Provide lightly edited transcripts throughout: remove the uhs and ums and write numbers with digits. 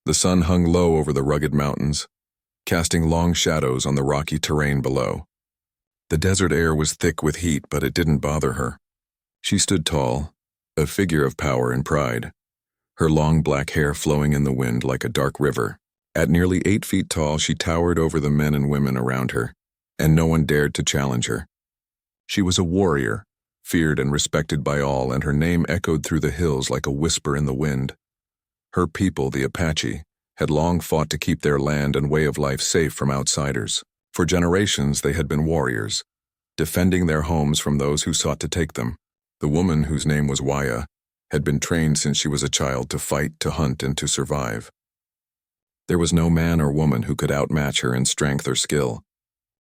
The sun hung low over the rugged mountains, casting long shadows on the rocky terrain below. The desert air was thick with heat, but it didn't bother her. She stood tall, a figure of power and pride, her long black hair flowing in the wind like a dark river. At nearly 8 feet tall, she towered over the men and women around her, and no one dared to challenge her. She was a warrior, feared and respected by all, and her name echoed through the hills like a whisper in the wind. Her people, the Apache, had long fought to keep their land and way of life safe from outsiders. For generations, they had been warriors, defending their homes from those who sought to take them. The woman, whose name was Waya, had been trained since she was a child to fight, to hunt, and to survive. There was no man or woman who could outmatch her in strength or skill.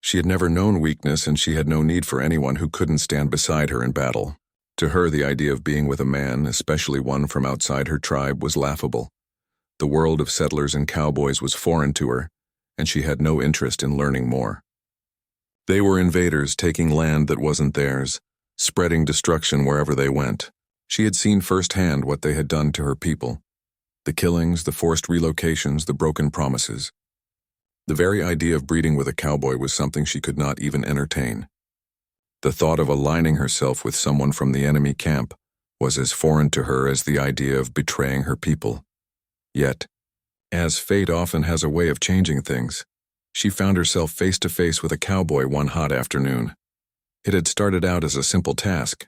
She had never known weakness, and she had no need for anyone who couldn't stand beside her in battle. To her, the idea of being with a man, especially one from outside her tribe, was laughable. The world of settlers and cowboys was foreign to her, and she had no interest in learning more. They were invaders taking land that wasn't theirs, spreading destruction wherever they went. She had seen firsthand what they had done to her people. The killings, the forced relocations, the broken promises. The very idea of breeding with a cowboy was something she could not even entertain. The thought of aligning herself with someone from the enemy camp was as foreign to her as the idea of betraying her people. Yet, as fate often has a way of changing things, she found herself face to face with a cowboy one hot afternoon. It had started out as a simple task.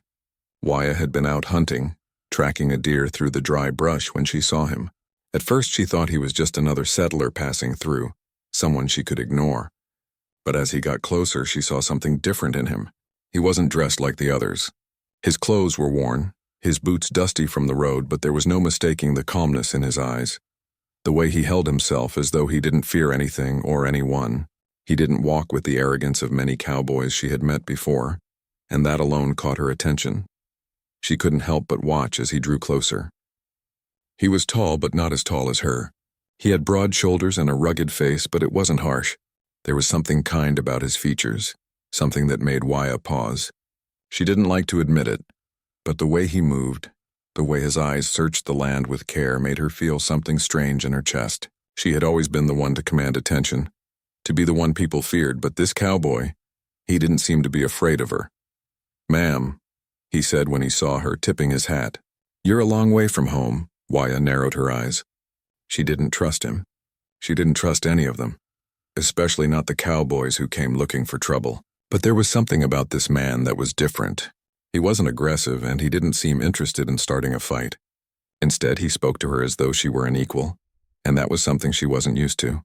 Waya had been out hunting, tracking a deer through the dry brush when she saw him. At first she thought he was just another settler passing through, someone she could ignore. But as he got closer, she saw something different in him. He wasn't dressed like the others. His clothes were worn, his boots dusty from the road, but there was no mistaking the calmness in his eyes. The way he held himself, as though he didn't fear anything or anyone. He didn't walk with the arrogance of many cowboys she had met before, and that alone caught her attention. She couldn't help but watch as he drew closer. He was tall, but not as tall as her. He had broad shoulders and a rugged face, but it wasn't harsh. There was something kind about his features, something that made Waya pause. She didn't like to admit it, but the way he moved, the way his eyes searched the land with care, made her feel something strange in her chest. She had always been the one to command attention, to be the one people feared, but this cowboy, he didn't seem to be afraid of her. "Ma'am," he said when he saw her, tipping his hat. "You're a long way from home." Waya narrowed her eyes. She didn't trust him. She didn't trust any of them, especially not the cowboys who came looking for trouble. But there was something about this man that was different. He wasn't aggressive, and he didn't seem interested in starting a fight. Instead, he spoke to her as though she were an equal, and that was something she wasn't used to.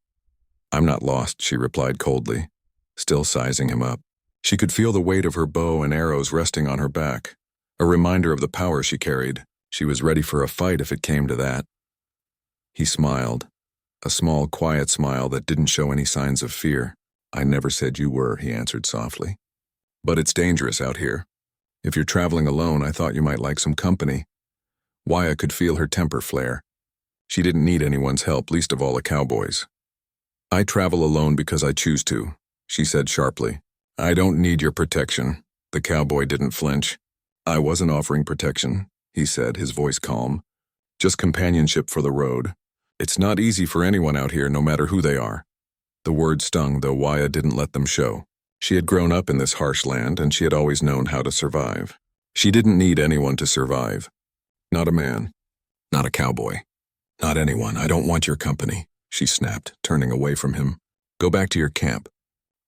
"I'm not lost," she replied coldly, still sizing him up. She could feel the weight of her bow and arrows resting on her back, a reminder of the power she carried. She was ready for a fight if it came to that. He smiled, a small, quiet smile that didn't show any signs of fear. "I never said you were," he answered softly. "But it's dangerous out here. If you're traveling alone, I thought you might like some company." Waya could feel her temper flare. She didn't need anyone's help, least of all a cowboy's. "I travel alone because I choose to," she said sharply. "I don't need your protection." The cowboy didn't flinch. "I wasn't offering protection," he said, his voice calm. "Just companionship for the road. It's not easy for anyone out here, no matter who they are." The words stung, though Waya didn't let them show. She had grown up in this harsh land, and she had always known how to survive. She didn't need anyone to survive. Not a man. Not a cowboy. Not anyone. "I don't want your company," she snapped, turning away from him. "Go back to your camp.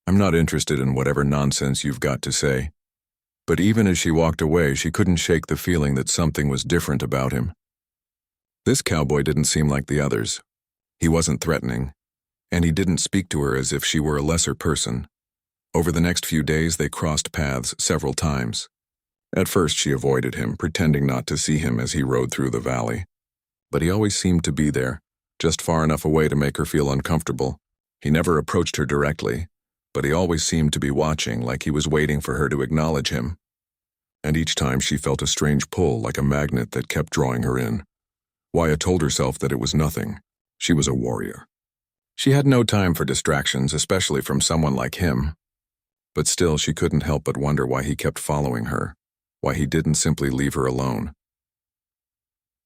I'm not interested in whatever nonsense you've got to say." But even as she walked away, she couldn't shake the feeling that something was different about him. This cowboy didn't seem like the others. He wasn't threatening, and he didn't speak to her as if she were a lesser person. Over the next few days, they crossed paths several times. At first, she avoided him, pretending not to see him as he rode through the valley. But he always seemed to be there, just far enough away to make her feel uncomfortable. He never approached her directly, but he always seemed to be watching, like he was waiting for her to acknowledge him. And each time she felt a strange pull, like a magnet that kept drawing her in. Waya told herself that it was nothing. She was a warrior. She had no time for distractions, especially from someone like him. But still, she couldn't help but wonder why he kept following her, why he didn't simply leave her alone.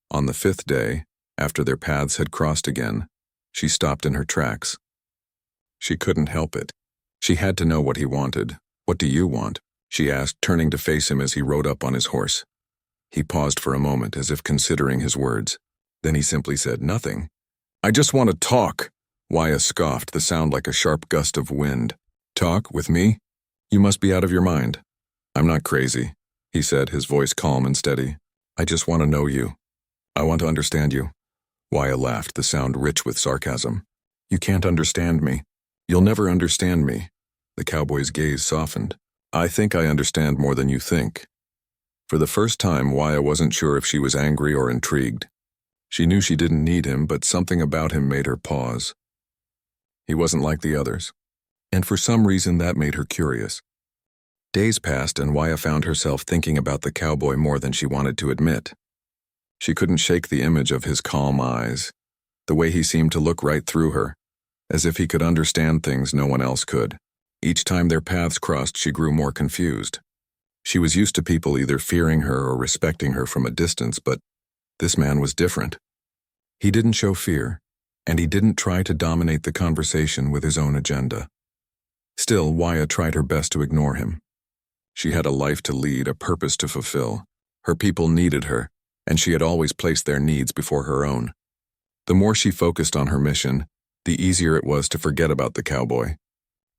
On the 5th day, after their paths had crossed again, She stopped in her tracks. She couldn't help it. She had to know what he wanted. "What do you want?" she asked, turning to face him as he rode up on his horse. He paused for a moment, as if considering his words. Then he simply said, "Nothing. I just want to talk." Wyatt scoffed, the sound like a sharp gust of wind. "Talk with me? You must be out of your mind." "I'm not crazy," he said, his voice calm and steady. "I just want to know you. I want to understand you." Wyatt laughed, the sound rich with sarcasm. "You can't understand me. You'll never understand me." The cowboy's gaze softened. "I think I understand more than you think." For the first time, Wyatt wasn't sure if she was angry or intrigued. She knew she didn't need him, but something about him made her pause. He wasn't like the others, and for some reason that made her curious. Days passed, and Wyatt found herself thinking about the cowboy more than she wanted to admit. She couldn't shake the image of his calm eyes, the way he seemed to look right through her, as if he could understand things no one else could. Each time their paths crossed, she grew more confused. She was used to people either fearing her or respecting her from a distance, but this man was different. He didn't show fear, and he didn't try to dominate the conversation with his own agenda. Still, Wyatt tried her best to ignore him. She had a life to lead, a purpose to fulfill. Her people needed her, and she had always placed their needs before her own. The more she focused on her mission, the easier it was to forget about the cowboy.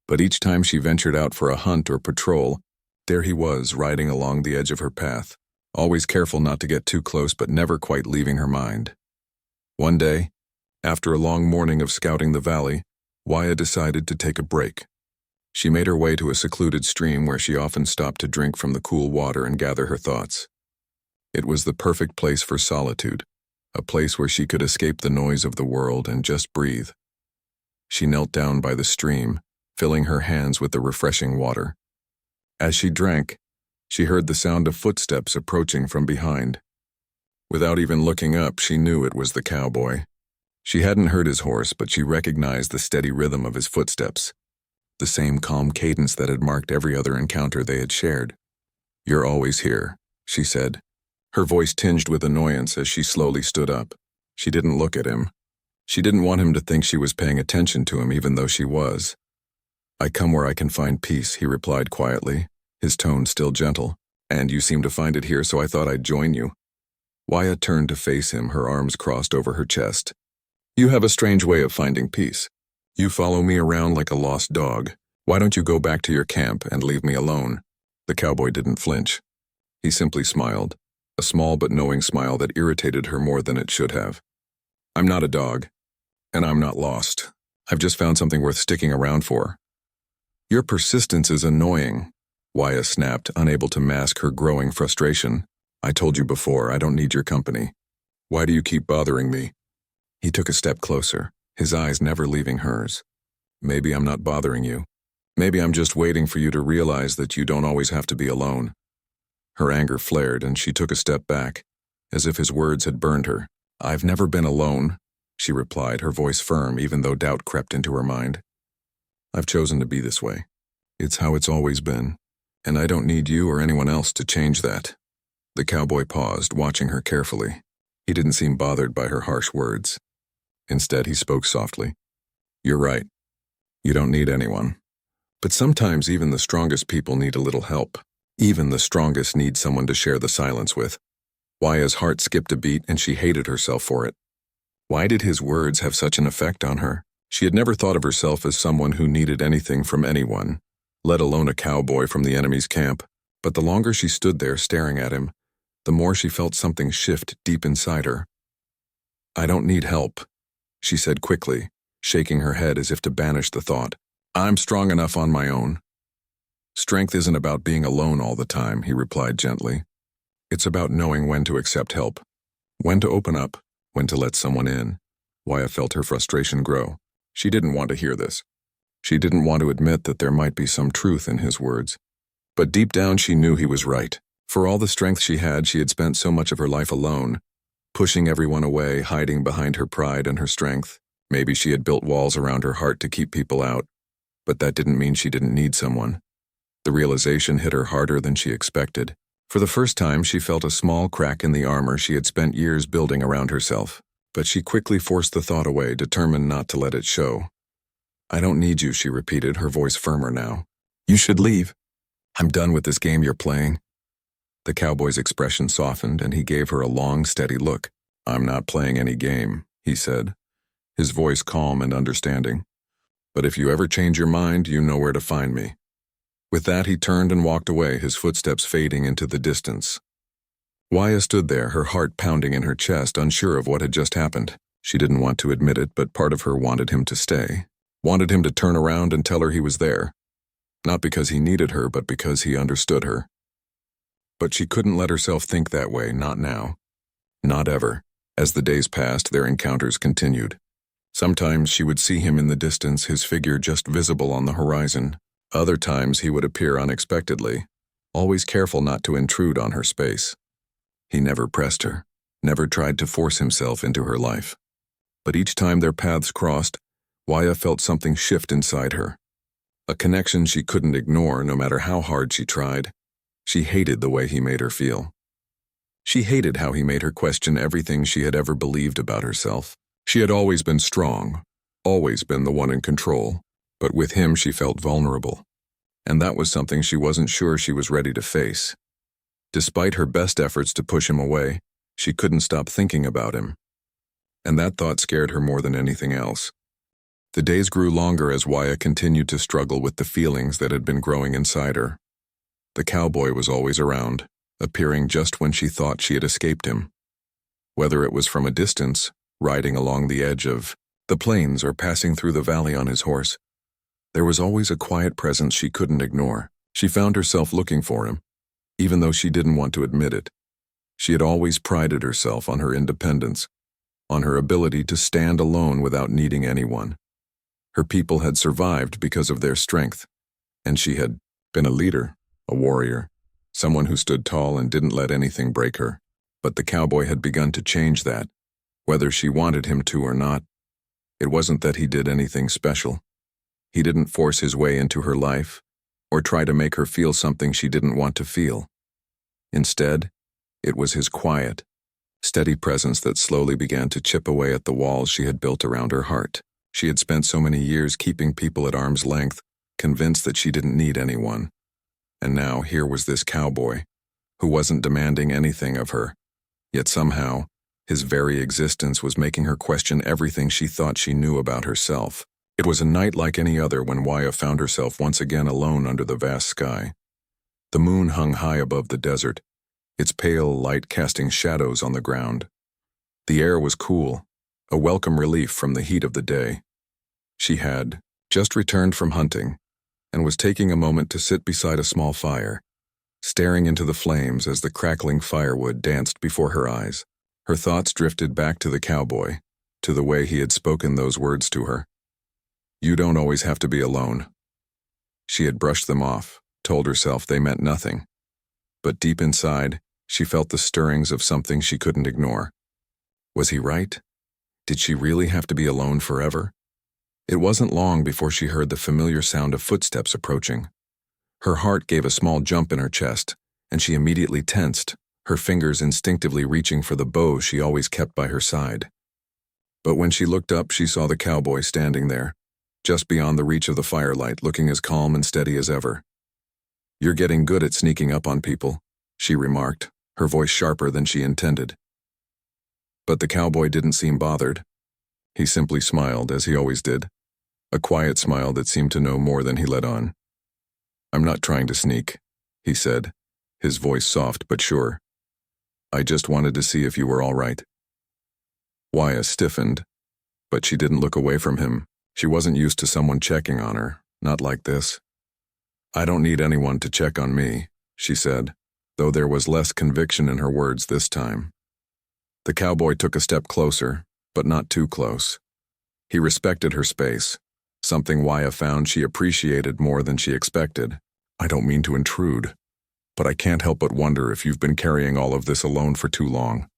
But each time she ventured out for a hunt or patrol, there he was, riding along the edge of her path, always careful not to get too close but never quite leaving her mind. One day, after a long morning of scouting the valley, Wyatt decided to take a break. She made her way to a secluded stream where she often stopped to drink from the cool water and gather her thoughts. It was the perfect place for solitude, a place where she could escape the noise of the world and just breathe. She knelt down by the stream, filling her hands with the refreshing water. As she drank, she heard the sound of footsteps approaching from behind. Without even looking up, she knew it was the cowboy. She hadn't heard his horse, but she recognized the steady rhythm of his footsteps, the same calm cadence that had marked every other encounter they had shared. "You're always here," she said, her voice tinged with annoyance as she slowly stood up. She didn't look at him. She didn't want him to think she was paying attention to him, even though she was. "I come where I can find peace," he replied quietly, his tone still gentle. "And you seem to find it here, so I thought I'd join you." Wyatt turned to face him, her arms crossed over her chest. "You have a strange way of finding peace. You follow me around like a lost dog. Why don't you go back to your camp and leave me alone?" The cowboy didn't flinch. He simply smiled, a small but knowing smile that irritated her more than it should have. "I'm not a dog, and I'm not lost. I've just found something worth sticking around for." "Your persistence is annoying," Wyatt snapped, unable to mask her growing frustration. "I told you before, I don't need your company. Why do you keep bothering me?" He took a step closer, his eyes never leaving hers. "Maybe I'm not bothering you. Maybe I'm just waiting for you to realize that you don't always have to be alone." Her anger flared, and she took a step back, as if his words had burned her. "I've never been alone," she replied, her voice firm even though doubt crept into her mind. "I've chosen to be this way. It's how it's always been, and I don't need you or anyone else to change that." The cowboy paused, watching her carefully. He didn't seem bothered by her harsh words. Instead, he spoke softly. "You're right. You don't need anyone. But sometimes even the strongest people need a little help. Even the strongest need someone to share the silence with." Wyatt's heart skipped a beat, and she hated herself for it. Why did his words have such an effect on her? She had never thought of herself as someone who needed anything from anyone, let alone a cowboy from the enemy's camp. But the longer she stood there staring at him, the more she felt something shift deep inside her. "I don't need help," she said quickly, shaking her head as if to banish the thought. "I'm strong enough on my own." "Strength isn't about being alone all the time," he replied gently. "It's about knowing when to accept help, when to open up, when to let someone in." Wyatt felt her frustration grow. She didn't want to hear this. She didn't want to admit that there might be some truth in his words. But deep down she knew he was right. For all the strength she had spent so much of her life alone, pushing everyone away, hiding behind her pride and her strength. Maybe she had built walls around her heart to keep people out, but that didn't mean she didn't need someone. The realization hit her harder than she expected. For the first time, she felt a small crack in the armor she had spent years building around herself. but she quickly forced the thought away, determined not to let it show. "I don't need you," she repeated, her voice firmer now. "You should leave. I'm done with this game you're playing." The cowboy's expression softened, and he gave her a long, steady look. "I'm not playing any game," he said, his voice calm and understanding. "But if you ever change your mind, you know where to find me." With that, he turned and walked away, his footsteps fading into the distance. Waya stood there, her heart pounding in her chest, unsure of what had just happened. She didn't want to admit it, but part of her wanted him to stay, wanted him to turn around and tell her he was there. Not because he needed her, but because he understood her. But she couldn't let herself think that way, not now. Not ever. As the days passed, their encounters continued. Sometimes she would see him in the distance, his figure just visible on the horizon. Other times he would appear unexpectedly, always careful not to intrude on her space. He never pressed her, never tried to force himself into her life. But each time their paths crossed, Waya felt something shift inside her. A connection she couldn't ignore no matter how hard she tried. She hated the way he made her feel. She hated how he made her question everything she had ever believed about herself. She had always been strong, always been the one in control, but with him she felt vulnerable. And that was something she wasn't sure she was ready to face. Despite her best efforts to push him away, she couldn't stop thinking about him. And that thought scared her more than anything else. The days grew longer as Waya continued to struggle with the feelings that had been growing inside her. The cowboy was always around, appearing just when she thought she had escaped him. Whether it was from a distance, riding along the edge of the plains, or passing through the valley on his horse, there was always a quiet presence she couldn't ignore. She found herself looking for him, even though she didn't want to admit it. She had always prided herself on her independence, on her ability to stand alone without needing anyone. Her people had survived because of their strength, and she had been a leader, a warrior, someone who stood tall and didn't let anything break her. But the cowboy had begun to change that, whether she wanted him to or not. It wasn't that he did anything special. He didn't force his way into her life, or try to make her feel something she didn't want to feel. Instead, it was his quiet, steady presence that slowly began to chip away at the walls she had built around her heart. She had spent so many years keeping people at arm's length, convinced that she didn't need anyone. And now here was this cowboy, who wasn't demanding anything of her, yet somehow, his very existence was making her question everything she thought she knew about herself. It was a night like any other when Waya found herself once again alone under the vast sky. The moon hung high above the desert, its pale light casting shadows on the ground. The air was cool, a welcome relief from the heat of the day. She had just returned from hunting, and was taking a moment to sit beside a small fire, staring into the flames as the crackling firewood danced before her eyes. Her thoughts drifted back to the cowboy, to the way he had spoken those words to her. "You don't always have to be alone." She had brushed them off, told herself they meant nothing. But deep inside, she felt the stirrings of something she couldn't ignore. Was he right? Did she really have to be alone forever? It wasn't long before she heard the familiar sound of footsteps approaching. Her heart gave a small jump in her chest, and she immediately tensed, her fingers instinctively reaching for the bow she always kept by her side. But when she looked up, she saw the cowboy standing there, just beyond the reach of the firelight, looking as calm and steady as ever. "You're getting good at sneaking up on people," she remarked, her voice sharper than she intended. But the cowboy didn't seem bothered. He simply smiled, as he always did, a quiet smile that seemed to know more than he let on. "I'm not trying to sneak," he said, his voice soft but sure. "I just wanted to see if you were all right." Waya stiffened, but she didn't look away from him. She wasn't used to someone checking on her, not like this. "I don't need anyone to check on me," she said, though there was less conviction in her words this time. The cowboy took a step closer, but not too close. He respected her space, something Waya found she appreciated more than she expected. "I don't mean to intrude, but I can't help but wonder if you've been carrying all of this alone for too long."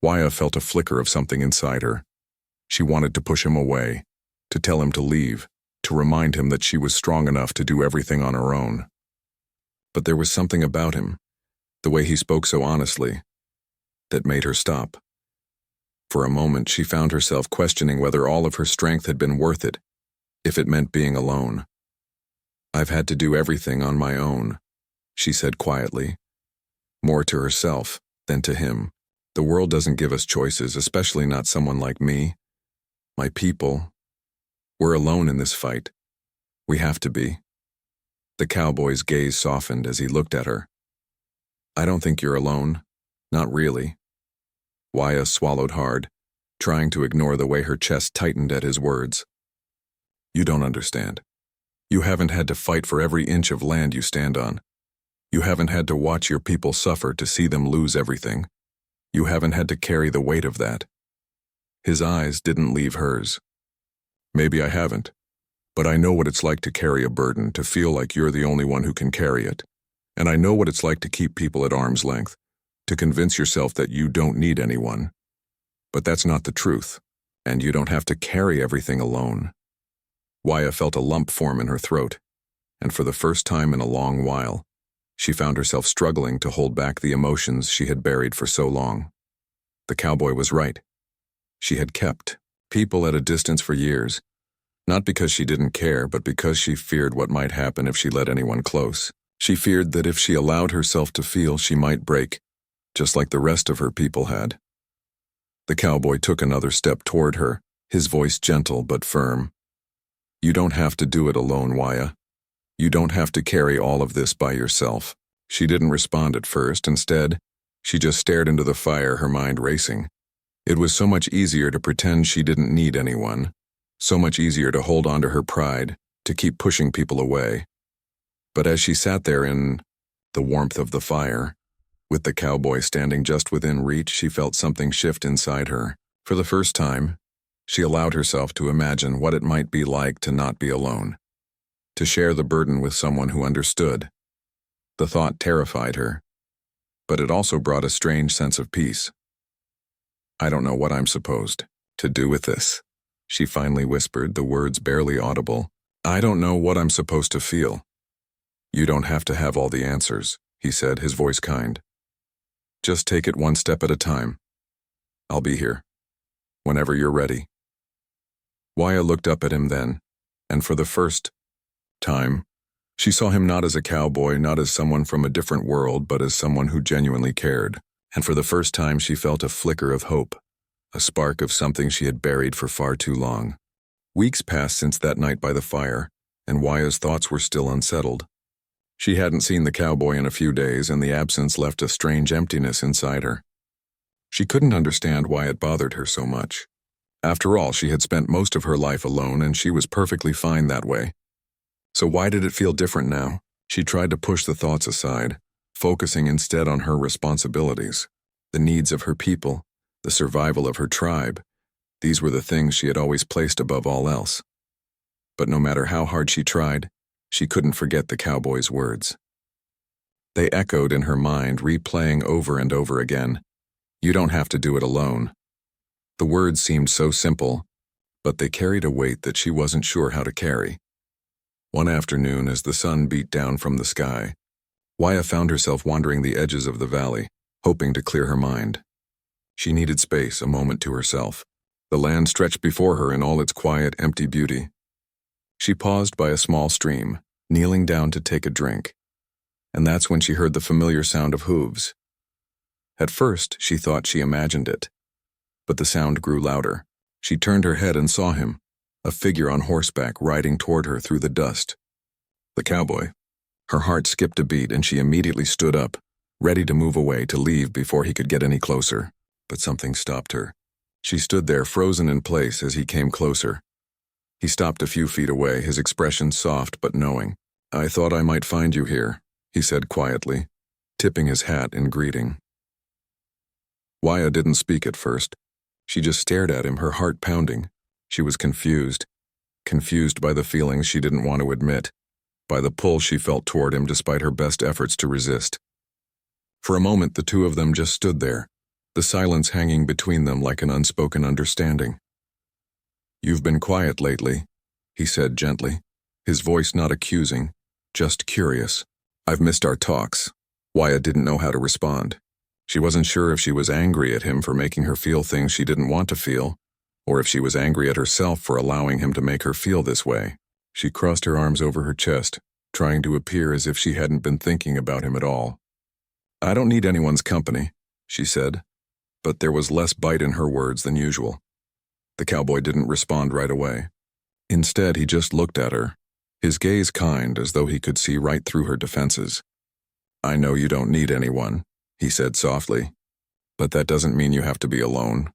Waya felt a flicker of something inside her. She wanted to push him away, to tell him to leave, to remind him that she was strong enough to do everything on her own. But there was something about him, the way he spoke so honestly, that made her stop. For a moment, she found herself questioning whether all of her strength had been worth it, if it meant being alone. "I've had to do everything on my own," she said quietly, more to herself than to him. "The world doesn't give us choices, especially not someone like me. My people. We're alone in this fight. We have to be." The cowboy's gaze softened as he looked at her. "I don't think you're alone. Not really." Waya swallowed hard, trying to ignore the way her chest tightened at his words. "You don't understand. You haven't had to fight for every inch of land you stand on. You haven't had to watch your people suffer to see them lose everything. You haven't had to carry the weight of that." His eyes didn't leave hers. "Maybe I haven't, but I know what it's like to carry a burden, to feel like you're the only one who can carry it. And I know what it's like to keep people at arm's length, to convince yourself that you don't need anyone. But that's not the truth, and you don't have to carry everything alone." Waya felt a lump form in her throat, and for the first time in a long while, she found herself struggling to hold back the emotions she had buried for so long. The cowboy was right. She had kept people at a distance for years, not because she didn't care, but because she feared what might happen if she let anyone close. She feared that if she allowed herself to feel, she might break, just like the rest of her people had. The cowboy took another step toward her, his voice gentle but firm. "You don't have to do it alone, Waya. You don't have to carry all of this by yourself." She didn't respond at first. Instead, she just stared into the fire, her mind racing. It was so much easier to pretend she didn't need anyone, so much easier to hold on to her pride, to keep pushing people away. But as she sat there in the warmth of the fire, with the cowboy standing just within reach, she felt something shift inside her. For the first time, she allowed herself to imagine what it might be like to not be alone, to share the burden with someone who understood. The thought terrified her, but it also brought a strange sense of peace. "I don't know what I'm supposed to do with this," she finally whispered, the words barely audible. "I don't know what I'm supposed to feel." "You don't have to have all the answers," he said, his voice kind. "Just take it one step at a time. I'll be here, whenever you're ready." Waya looked up at him then, and for the first time, she saw him not as a cowboy, not as someone from a different world, but as someone who genuinely cared. And for the first time, she felt a flicker of hope, a spark of something she had buried for far too long. Weeks passed since that night by the fire, and Waya's thoughts were still unsettled. She hadn't seen the cowboy in a few days, and the absence left a strange emptiness inside her. She couldn't understand why it bothered her so much. After all, she had spent most of her life alone, and she was perfectly fine that way. So why did it feel different now? She tried to push the thoughts aside, focusing instead on her responsibilities, the needs of her people, the survival of her tribe. These were the things she had always placed above all else. But no matter how hard she tried, she couldn't forget the cowboy's words. They echoed in her mind, replaying over and over again. "You don't have to do it alone." The words seemed so simple, but they carried a weight that she wasn't sure how to carry. One afternoon, as the sun beat down from the sky, Waya found herself wandering the edges of the valley, hoping to clear her mind. She needed space, a moment to herself. The land stretched before her in all its quiet, empty beauty. She paused by a small stream, kneeling down to take a drink, and that's when she heard the familiar sound of hooves. At first, she thought she imagined it, but the sound grew louder. She turned her head and saw him, a figure on horseback riding toward her through the dust. The cowboy. Her heart skipped a beat and she immediately stood up, ready to move away, to leave before he could get any closer. But something stopped her. She stood there frozen in place as he came closer. He stopped a few feet away, his expression soft but knowing. "I thought I might find you here," he said quietly, tipping his hat in greeting. Waya didn't speak at first. She just stared at him, her heart pounding. She was confused by the feelings she didn't want to admit, by the pull she felt toward him despite her best efforts to resist. For a moment, the two of them just stood there, the silence hanging between them like an unspoken understanding. "You've been quiet lately," he said gently, his voice not accusing, just curious. "I've missed our talks." Waya didn't know how to respond. She wasn't sure if she was angry at him for making her feel things she didn't want to feel, or if she was angry at herself for allowing him to make her feel this way. She crossed her arms over her chest, trying to appear as if she hadn't been thinking about him at all. "I don't need anyone's company," she said, but there was less bite in her words than usual. The cowboy didn't respond right away. Instead, he just looked at her, his gaze kind as though he could see right through her defenses. "I know you don't need anyone," he said softly, "but that doesn't mean you have to be alone."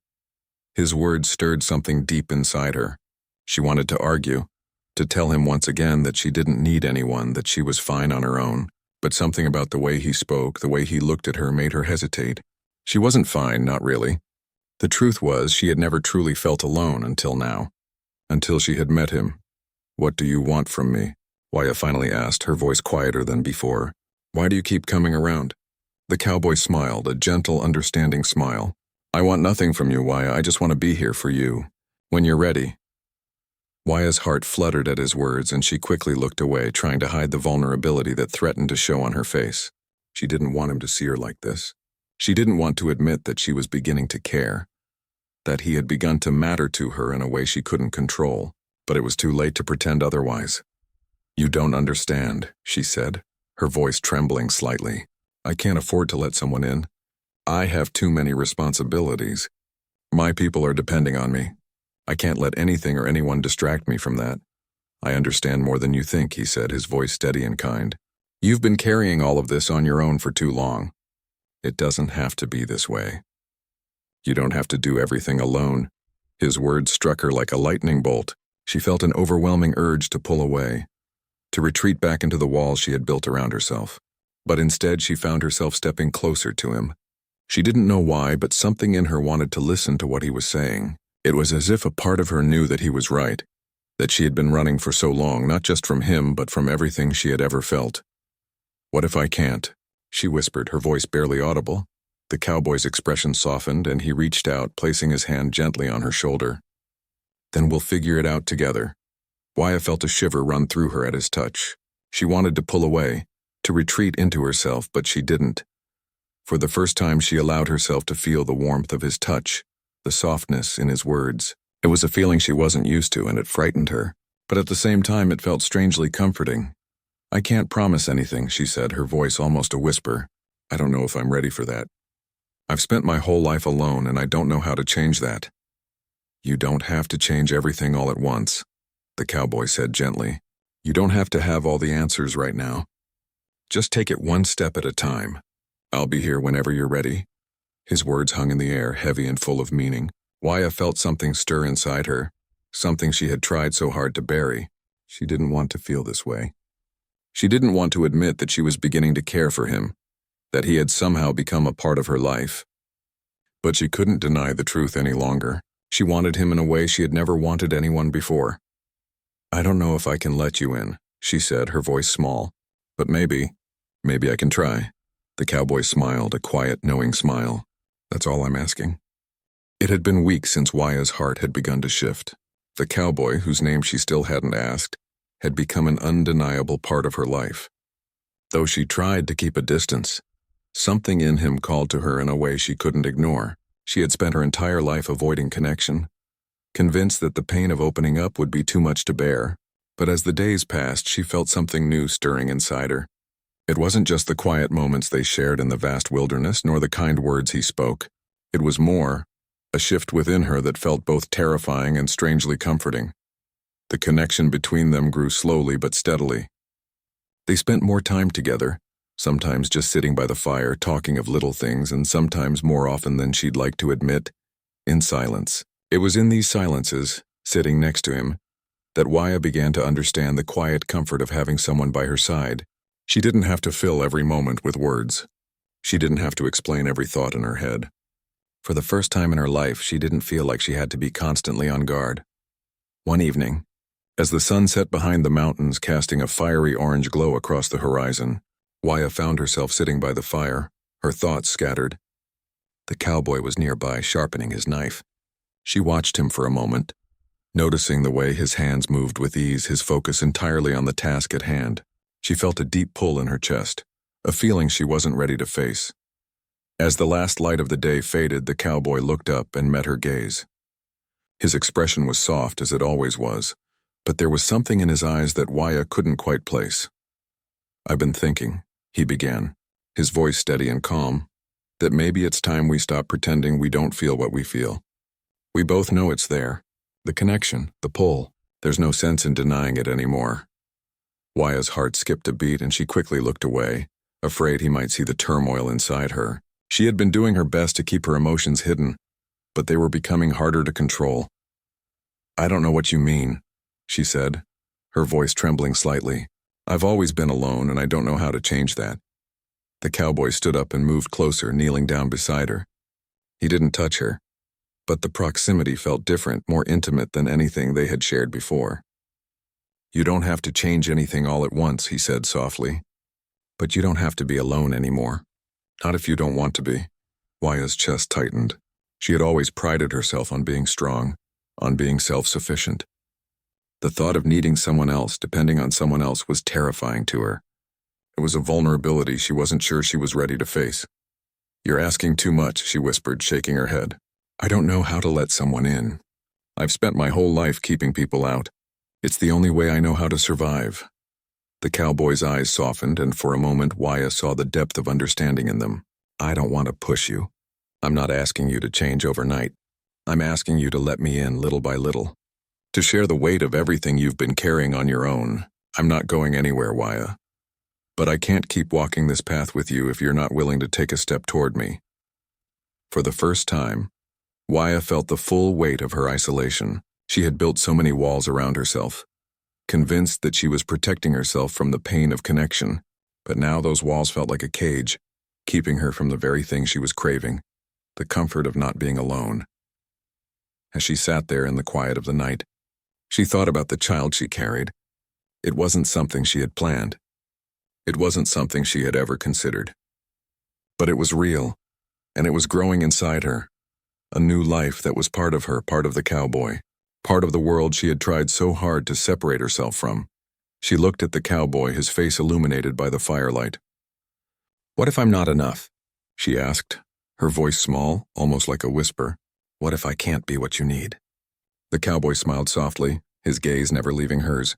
His words stirred something deep inside her. She wanted to argue, to tell him once again that she didn't need anyone, that she was fine on her own, but something about the way he spoke, the way he looked at her, made her hesitate. She wasn't fine, not really. The truth was, she had never truly felt alone until now, until she had met him. "What do you want from me?" Wyatt finally asked, her voice quieter than before. "Why do you keep coming around?" The cowboy smiled, a gentle, understanding smile. "I want nothing from you, Wyatt. I just want to be here for you. When you're ready." Wyatt's heart fluttered at his words, and she quickly looked away, trying to hide the vulnerability that threatened to show on her face. She didn't want him to see her like this. She didn't want to admit that she was beginning to care, that he had begun to matter to her in a way she couldn't control, but it was too late to pretend otherwise. "You don't understand," she said, her voice trembling slightly. "I can't afford to let someone in. I have too many responsibilities. My people are depending on me. I can't let anything or anyone distract me from that." "I understand more than you think," he said, his voice steady and kind. "You've been carrying all of this on your own for too long. It doesn't have to be this way. You don't have to do everything alone." His words struck her like a lightning bolt. She felt an overwhelming urge to pull away, to retreat back into the walls she had built around herself. But instead, she found herself stepping closer to him. She didn't know why, but something in her wanted to listen to what he was saying. It was as if a part of her knew that he was right, that she had been running for so long, not just from him, but from everything she had ever felt. "What if I can't?" she whispered, her voice barely audible. The cowboy's expression softened, and he reached out, placing his hand gently on her shoulder. "Then we'll figure it out together." Wyatt felt a shiver run through her at his touch. She wanted to pull away, to retreat into herself, but she didn't. For the first time, she allowed herself to feel the warmth of his touch, the softness in his words. It was a feeling she wasn't used to, and it frightened her. But at the same time, it felt strangely comforting. "I can't promise anything," she said, her voice almost a whisper. "I don't know if I'm ready for that. I've spent my whole life alone, and I don't know how to change that." "You don't have to change everything all at once," the cowboy said gently. "You don't have to have all the answers right now. Just take it one step at a time. I'll be here whenever you're ready." His words hung in the air, heavy and full of meaning. Wyatt felt something stir inside her, something she had tried so hard to bury. She didn't want to feel this way. She didn't want to admit that she was beginning to care for him, that he had somehow become a part of her life. But she couldn't deny the truth any longer. She wanted him in a way she had never wanted anyone before. "I don't know if I can let you in," she said, her voice small. "But maybe I can try." The cowboy smiled, a quiet, knowing smile. "That's all I'm asking." It had been weeks since Wyatt's heart had begun to shift. The cowboy, whose name she still hadn't asked, had become an undeniable part of her life. Though she tried to keep a distance, something in him called to her in a way she couldn't ignore. She had spent her entire life avoiding connection, convinced that the pain of opening up would be too much to bear. But as the days passed, she felt something new stirring inside her. It wasn't just the quiet moments they shared in the vast wilderness, nor the kind words he spoke. It was more, a shift within her that felt both terrifying and strangely comforting. The connection between them grew slowly but steadily. They spent more time together, sometimes just sitting by the fire, talking of little things, and sometimes more often than she'd like to admit, in silence. It was in these silences, sitting next to him, that Wyatt began to understand the quiet comfort of having someone by her side. She didn't have to fill every moment with words. She didn't have to explain every thought in her head. For the first time in her life, she didn't feel like she had to be constantly on guard. One evening, as the sun set behind the mountains, casting a fiery orange glow across the horizon, Wyatt found herself sitting by the fire, her thoughts scattered. The cowboy was nearby, sharpening his knife. She watched him for a moment, noticing the way his hands moved with ease, his focus entirely on the task at hand. She felt a deep pull in her chest, a feeling she wasn't ready to face. As the last light of the day faded, the cowboy looked up and met her gaze. His expression was soft, as it always was, but there was something in his eyes that Waya couldn't quite place. "I've been thinking," he began, his voice steady and calm, "that maybe it's time we stop pretending we don't feel what we feel. We both know it's there. The connection, the pull. There's no sense in denying it anymore." Waya's heart skipped a beat and she quickly looked away, afraid he might see the turmoil inside her. She had been doing her best to keep her emotions hidden, but they were becoming harder to control. "I don't know what you mean," she said, her voice trembling slightly. "I've always been alone and I don't know how to change that." The cowboy stood up and moved closer, kneeling down beside her. He didn't touch her, but the proximity felt different, more intimate than anything they had shared before. "You don't have to change anything all at once," he said softly. "But you don't have to be alone anymore. Not if you don't want to be." Waya's chest tightened. She had always prided herself on being strong, on being self-sufficient. The thought of needing someone else, depending on someone else, was terrifying to her. It was a vulnerability she wasn't sure she was ready to face. "You're asking too much," she whispered, shaking her head. "I don't know how to let someone in. I've spent my whole life keeping people out. It's the only way I know how to survive." The cowboy's eyes softened, and for a moment Waya saw the depth of understanding in them. "I don't want to push you. I'm not asking you to change overnight. I'm asking you to let me in little by little. To share the weight of everything you've been carrying on your own. I'm not going anywhere, Waya. But I can't keep walking this path with you if you're not willing to take a step toward me." For the first time, Waya felt the full weight of her isolation. She had built so many walls around herself, convinced that she was protecting herself from the pain of connection, but now those walls felt like a cage, keeping her from the very thing she was craving, the comfort of not being alone. As she sat there in the quiet of the night, she thought about the child she carried. It wasn't something she had planned. It wasn't something she had ever considered. But it was real, and it was growing inside her, a new life that was part of her, part of the cowboy, part of the world she had tried so hard to separate herself from. She looked at the cowboy, his face illuminated by the firelight. "What if I'm not enough?" she asked, her voice small, almost like a whisper. "What if I can't be what you need?" The cowboy smiled softly, his gaze never leaving hers.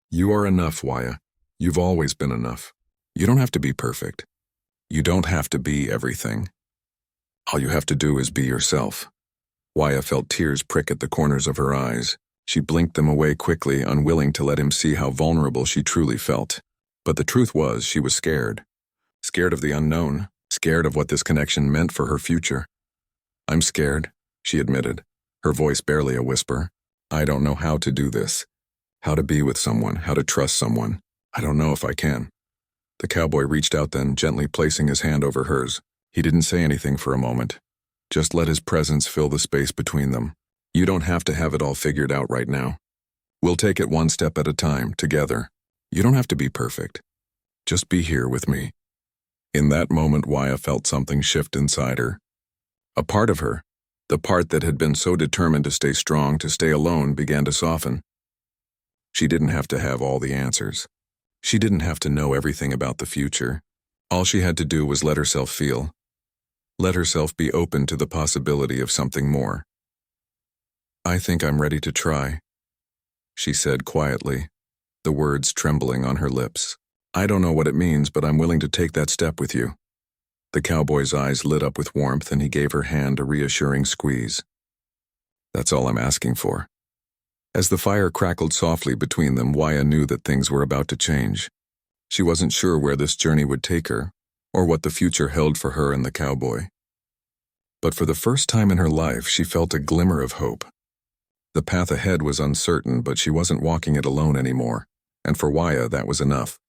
"You are enough, Waya. You've always been enough. You don't have to be perfect. You don't have to be everything. All you have to do is be yourself." Waya felt tears prick at the corners of her eyes. She blinked them away quickly, unwilling to let him see how vulnerable she truly felt. But the truth was, she was scared. Scared of the unknown, scared of what this connection meant for her future. "I'm scared," she admitted, her voice barely a whisper. "I don't know how to do this. How to be with someone, how to trust someone. I don't know if I can." The cowboy reached out then, gently placing his hand over hers. He didn't say anything for a moment. Just let his presence fill the space between them. "You don't have to have it all figured out right now. We'll take it one step at a time, together. You don't have to be perfect. Just be here with me." In that moment, Waya felt something shift inside her. A part of her, the part that had been so determined to stay strong, to stay alone, began to soften. She didn't have to have all the answers. She didn't have to know everything about the future. All she had to do was let herself feel. Let herself be open to the possibility of something more. "I think I'm ready to try," she said quietly, the words trembling on her lips. "I don't know what it means, but I'm willing to take that step with you." The cowboy's eyes lit up with warmth and he gave her hand a reassuring squeeze. "That's all I'm asking for." As the fire crackled softly between them, Waya knew that things were about to change. She wasn't sure where this journey would take her, or what the future held for her and the cowboy. But for the first time in her life, she felt a glimmer of hope. The path ahead was uncertain, but she wasn't walking it alone anymore, and for Waya that was enough.